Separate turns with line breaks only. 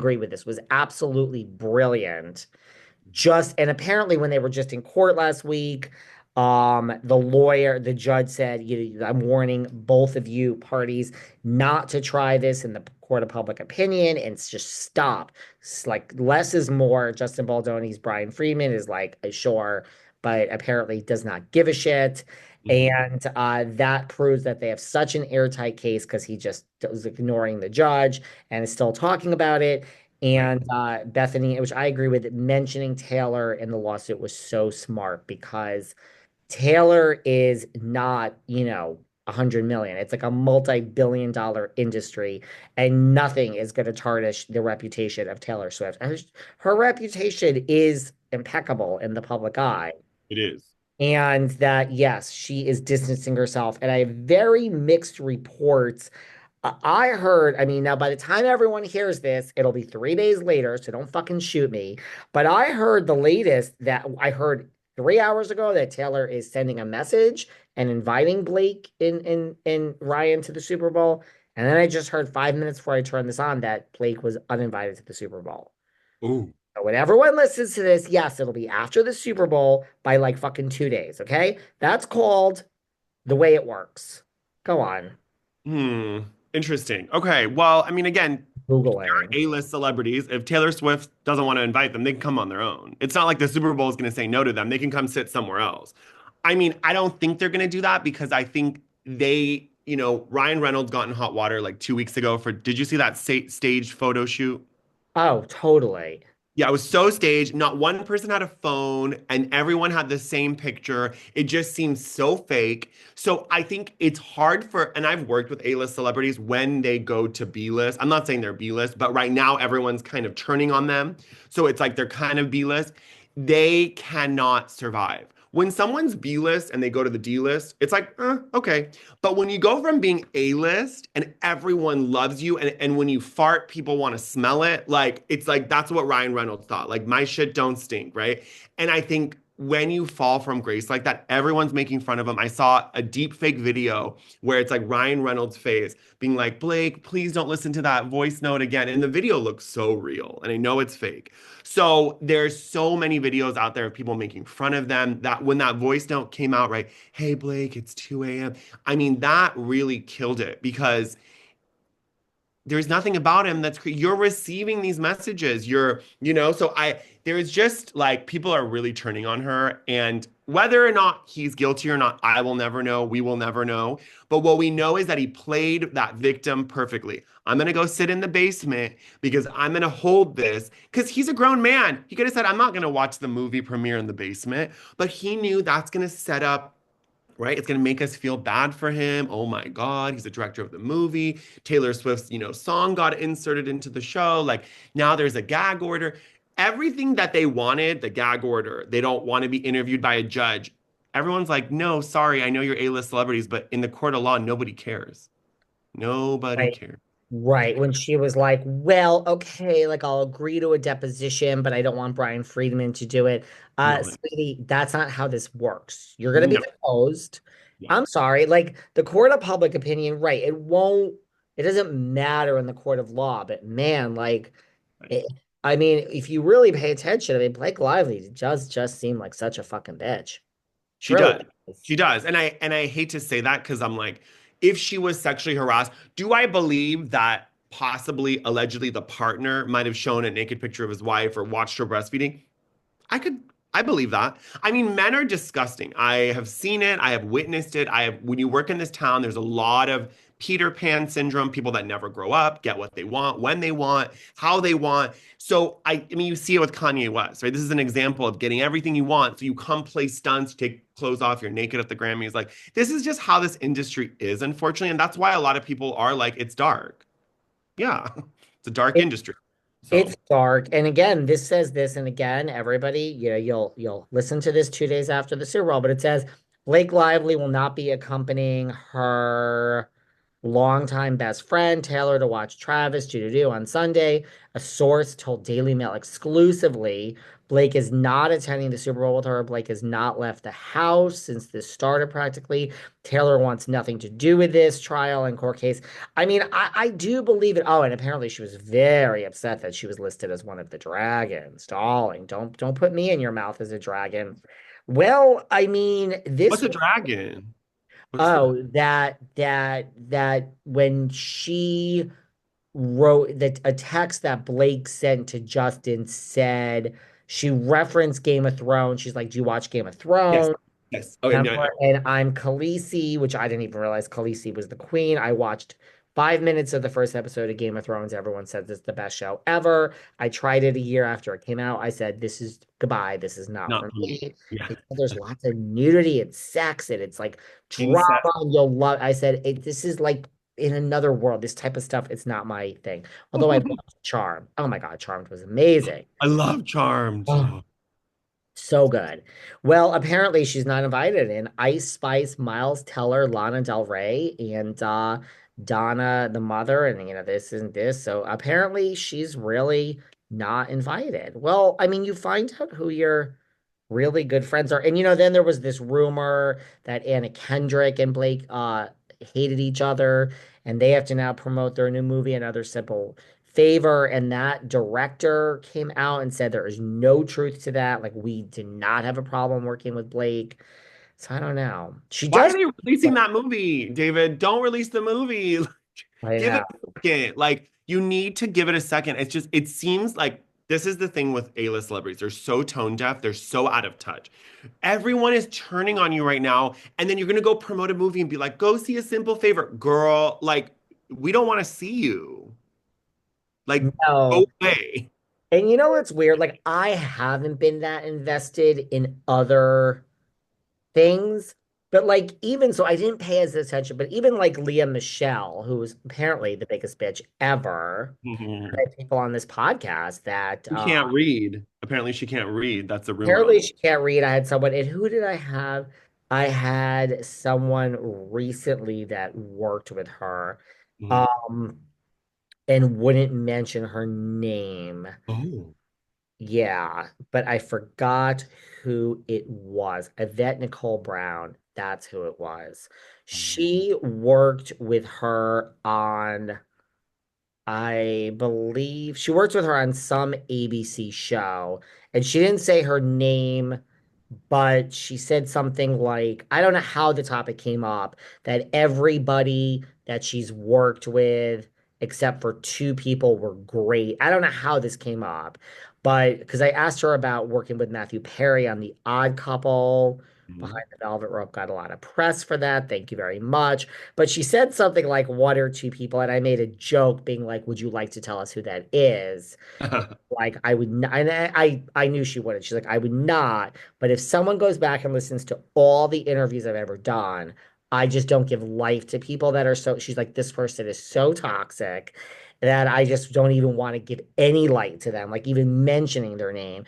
agree with this, was absolutely brilliant. Just and apparently when they were just in court last week, the judge said, I'm warning both of you parties not to try this in the court of public opinion and just stop. It's like less is more. Justin Baldoni's Brian Friedman is like, sure, but apparently does not give a shit.
Mhm.
And that proves that they have such an airtight case because he just was ignoring the judge and is still talking about it.
Right.
And Bethany, which I agree with, mentioning Taylor in the lawsuit was so smart because Taylor is not, 100 million. It's like a multi-billion dollar industry, and nothing is going to tarnish the reputation of Taylor Swift. Her reputation is impeccable in the public
It
eye.
it is.
And that, yes, she is distancing herself. And I have very mixed reports. I heard, I mean, now by the time everyone hears this, it'll be 3 days later, so don't fucking shoot me. But I heard the latest that I heard 3 hours ago that Taylor is sending a message and inviting Blake and Ryan to the Super Bowl. And then I just heard 5 minutes before I turned this on that Blake was uninvited to the Super Bowl.
Ooh.
So when everyone listens to this, yes, it'll be after the Super Bowl by like fucking 2 days, okay? That's called the way it works. Go on.
Hmm. Interesting. Okay. Well, I mean, again,
Googling.
A-list celebrities, if Taylor Swift doesn't want to invite them, they can come on their own. It's not like the Super Bowl is going to say no to them. They can come sit somewhere else. I mean, I don't think they're going to do that because I think Ryan Reynolds got in hot water like 2 weeks ago did you see that staged photo shoot?
Oh, totally.
Yeah, it was so staged. Not one person had a phone, and everyone had the same picture. It just seems so fake. So I think it's hard and I've worked with A-list celebrities when they go to B-list. I'm not saying they're B-list, but right now everyone's kind of turning on them. So it's like they're kind of B-list. They cannot survive. When someone's B-list and they go to the D-list, it's like, okay. But when you go from being A-list and everyone loves you, and when you fart, people want to smell it, like it's like that's what Ryan Reynolds thought. Like my shit don't stink, right? And I think when you fall from grace like that, everyone's making fun of him. I saw a deep fake video where it's like Ryan Reynolds' face being like, Blake, please don't listen to that voice note again. And the video looks so real, and I know it's fake. So there's so many videos out there of people making fun of them that when that voice note came out, right? Hey, Blake, it's 2 a.m. I mean, that really killed it because there's nothing about him you're receiving these messages. So there's just like people are really turning on her. And whether or not he's guilty or not, I will never know. We will never know. But what we know is that he played that victim perfectly. I'm going to go sit in the basement because I'm going to hold this because he's a grown man. He could have said, I'm not going to watch the movie premiere in the basement, but he knew that's going to set up, right? It's going to make us feel bad for him. Oh my God, he's the director of the movie. Taylor Swift's, song got inserted into the show. Like now there's a gag order. Everything that they wanted, the gag order, they don't want to be interviewed by a judge. Everyone's like, no, sorry, I know you're A-list celebrities, but in the court of law, nobody cares. Nobody
Right.
cares.
Right. When she was like, well, okay, like I'll agree to a deposition, but I don't want Brian Friedman to do it.
No,
Sweetie, that's not how this works. You're gonna be
no.
deposed.
Yeah.
I'm sorry. Like the court of public opinion, right? It doesn't matter in the court of law, but man, like
Right.
it, I mean, if you really pay attention, I mean, Blake Lively does just seem like such a fucking bitch. She
She
really
does.
does.
She does. And I hate to say that because I'm like, if she was sexually harassed, do I believe that possibly allegedly the partner might have shown a naked picture of his wife or watched her breastfeeding? I could I believe that. I mean, men are disgusting. I have seen it, I have witnessed it. When you work in this town, there's a lot of Peter Pan syndrome, people that never grow up, get what they want, when they want, how they want. So I mean, you see it with Kanye West, right? This is an example of getting everything you want. So you come play stunts, take clothes off, you're naked at the Grammys. Like this is just how this industry is, unfortunately. And that's why a lot of people are like, it's dark. Yeah, it's a dark industry.
It's
So
dark. And again, this says this, and again, everybody, you'll listen to this 2 days after the Super Bowl, but it says Blake Lively will not be accompanying her. longtime best friend Taylor to watch Travis do on Sunday. A source told Daily Mail exclusively Blake is not attending the Super Bowl with her. Blake has not left the house since this started practically. Taylor wants nothing to do with this trial and court case. I mean, I do believe it. Oh, and apparently she was very upset that she was listed as one of the dragons. Darling, don't put me in your mouth as a dragon. Well, I mean,
What's
this
a dragon? What's the
oh, that when she wrote that a text that Blake sent to Justin said she referenced Game of Thrones. She's like, "Do you watch Game of
Yes.
Thrones?"
Yes. Okay, no, no.
And I'm Khaleesi, which I didn't even realize Khaleesi was the queen. I watched 5 minutes of the first episode of Game of Thrones. Everyone says it's the best show ever. I tried it a year after it came out. I said, "This is goodbye. This is not
Not
for
for me.
me."
Yeah.
There's lots of nudity and sex, and it's like drama,
Incest.
and you'll love. I said, this is like in another world. This type of stuff, it's not my thing. Although I loved Charmed. Oh my God, Charmed was amazing.
I love Charmed.
Oh,
Oh.
so good. Well, apparently she's not invited in. Ice Spice, Miles Teller, Lana Del Rey, and Donna the mother, and this and this. So apparently she's really not invited. Well, I mean, you find out who your really good friends are. And then there was this rumor that Anna Kendrick and Blake hated each other, and they have to now promote their new movie, Another Simple Favor, and that director came out and said there is no truth to that. Like, we did not have a problem working with Blake. So I don't know. She
Why are
does.
they releasing that movie, David? Don't release the movie.
I
Give
know.
it a second. Like, you need to give it a second. It's just, it seems like this is the thing with A-list celebrities. They're so tone deaf, they're so out of touch. Everyone is turning on you right now, and then you're gonna go promote a movie and be like, go see A Simple Favor. Girl, like, we don't want to see you. Like, go
No.
away.
And you know what's weird? Like, I haven't been that invested in other things. But like even so, I didn't pay as attention. But even like Leah Michelle, who was apparently the biggest bitch ever, I had people on this podcast that
She can't read. Apparently, she can't read. That's a rumor on
apparently
the.
she can't read. I had someone, and who did I have? I had someone recently that worked with her,
Mhm.
um, and wouldn't mention her name.
Oh.
Yeah, but I forgot who it was. Yvette Nicole Brown. That's who it was. She worked with her on, I believe, she worked with her on some ABC show, and she didn't say her name, but she said something like, I don't know how the topic came up, that everybody that she's worked with, except for two people, were great. I don't know how this came up, but because I asked her about working with Matthew Perry on The Odd Couple.
Mhm.
Behind the Velvet Rope got a lot of press for that. Thank you very much. But she said something like one or two people, and I made a joke being like, "Would you like to tell us who that is?" And like I would not, and I knew she wouldn't. She's like, I would not. But if someone goes back and listens to all the interviews I've ever done, I just don't give life to people that are so, she's like, this person is so toxic that I just don't even want to give any light to them, like even mentioning their name.